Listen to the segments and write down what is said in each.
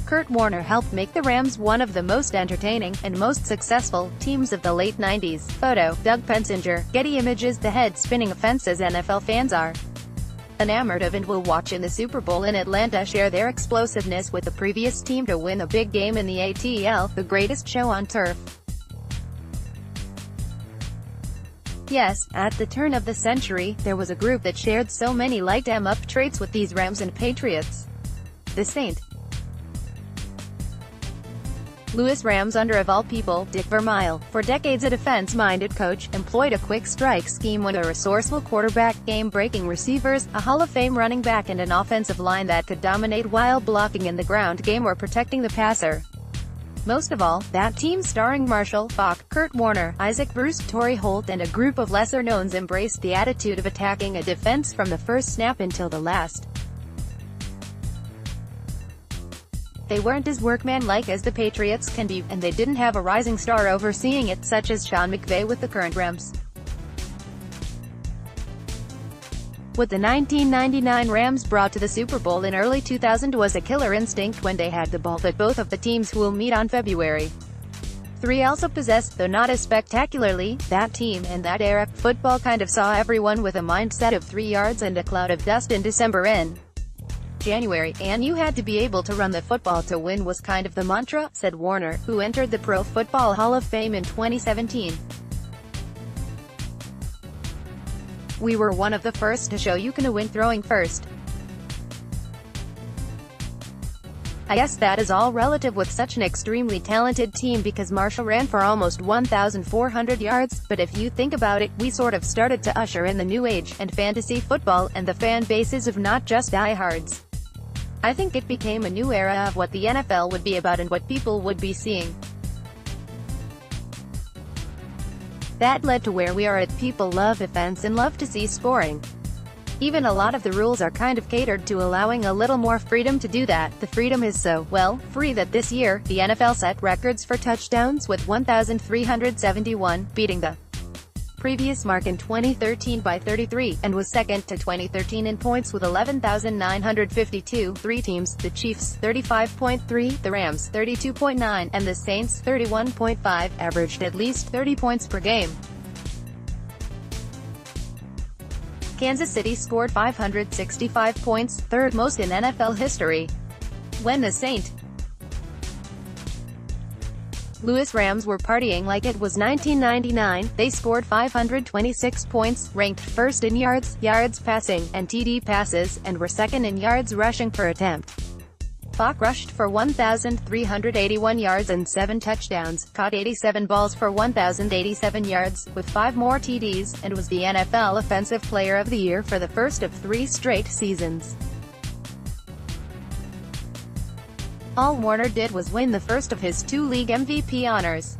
Kurt Warner helped make the Rams one of the most entertaining and most successful teams of the late 90s. Photo, Doug Pensinger, Getty Images. The head-spinning offenses NFL fans are enamored of and will watch in the Super Bowl in Atlanta share their explosiveness with the previous team to win a big game in the ATL, the greatest show on turf. Yes, at the turn of the century, there was a group that shared so many like-em-up traits with these Rams and Patriots. The St. Louis Rams under, of all people, Dick Vermeil, for decades a defense-minded coach, employed a quick strike scheme with a resourceful quarterback, game-breaking receivers, a Hall of Fame running back and an offensive line that could dominate while blocking in the ground game or protecting the passer. Most of all, that team starring Marshall Faulk, Kurt Warner, Isaac Bruce, Torrey Holt and a group of lesser-knowns embraced the attitude of attacking a defense from the first snap until the last. They weren't as workmanlike as the Patriots can be, and they didn't have a rising star overseeing it such as Sean McVay with the current Rams. What the 1999 Rams brought to the Super Bowl in early 2000 was a killer instinct when they had the ball that both of the teams will meet on February 3 also possessed, though not as spectacularly. That team and that era, football kind of saw everyone with a mindset of 3 yards and a cloud of dust in December and January, and you had to be able to run the football to win was kind of the mantra, said Warner, who entered the Pro Football Hall of Fame in 2017. We were one of the first to show you can win throwing first. I guess that is all relative with such an extremely talented team because Marshall ran for almost 1,400 yards, but if you think about it, we sort of started to usher in the new age, and fantasy football, and the fan bases of not just diehards. I think it became a new era of what the NFL would be about and what people would be seeing. That led to where we are at. People love offense and love to see scoring. Even a lot of the rules are kind of catered to allowing a little more freedom to do that. The freedom is so, well, free that this year, the NFL set records for touchdowns with 1,371, beating the previous mark in 2013 by 33, and was second to 2013 in points with 11,952. 3 teams, the Chiefs 35.3, the Rams 32.9, and the Saints 31.5, averaged at least 30 points per game. Kansas City scored 565 points, third most in NFL history. When the St. Louis Rams were partying like it was 1999, they scored 526 points, ranked first in yards passing, and TD passes, and were second in yards rushing per attempt. Faulk rushed for 1,381 yards and 7 touchdowns, caught 87 balls for 1,087 yards, with 5 more TDs, and was the NFL Offensive Player of the Year for the first of 3 straight seasons. All Warner did was win the first of his 2 league MVP honors.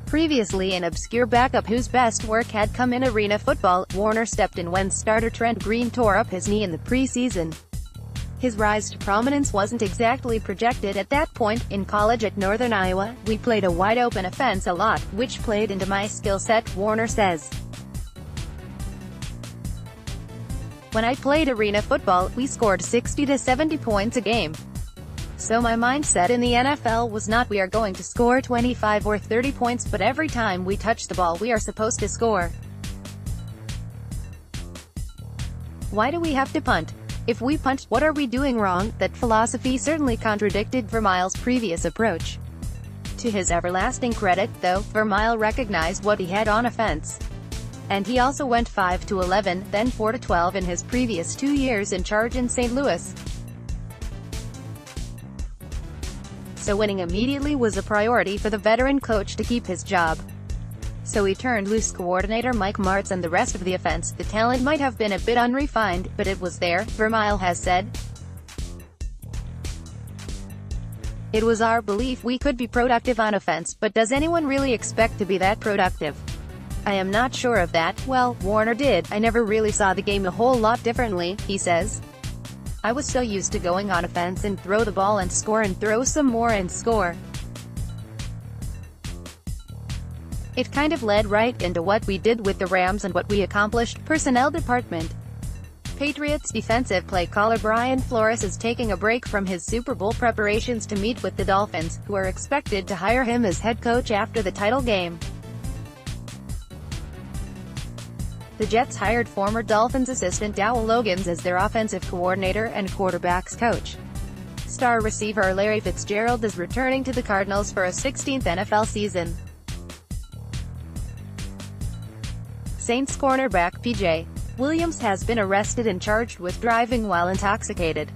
Previously an obscure backup whose best work had come in arena football, Warner stepped in when starter Trent Green tore up his knee in the preseason. His rise to prominence wasn't exactly projected at that point. In college at Northern Iowa, we played a wide-open offense a lot, which played into my skill set, Warner says. When I played arena football, we scored 60 to 70 points a game. So my mindset in the NFL was not we are going to score 25 or 30 points, but every time we touch the ball we are supposed to score. Why do we have to punt? If we punt, what are we doing wrong? That philosophy certainly contradicted Vermeil's previous approach. To his everlasting credit, though, Vermeil recognized what he had on offense. And he also went 5-11, then 4-12 in his previous 2 years in charge in St. Louis. So winning immediately was a priority for the veteran coach to keep his job. So he turned loose coordinator Mike Martz and the rest of the offense. The talent might have been a bit unrefined, but it was there, Vermeil has said. It was our belief we could be productive on offense, but does anyone really expect to be that productive? I am not sure of that. Well, Warner did. I never really saw the game a whole lot differently, he says. I was so used to going on offense and throw the ball and score and throw some more and score. It kind of led right into what we did with the Rams and what we accomplished. Personnel department. Patriots defensive play caller Brian Flores is taking a break from his Super Bowl preparations to meet with the Dolphins, who are expected to hire him as head coach after the title game. The Jets hired former Dolphins assistant Dowell Logans as their offensive coordinator and quarterbacks coach. Star receiver Larry Fitzgerald is returning to the Cardinals for a 16th NFL season. Saints cornerback P.J. Williams has been arrested and charged with driving while intoxicated.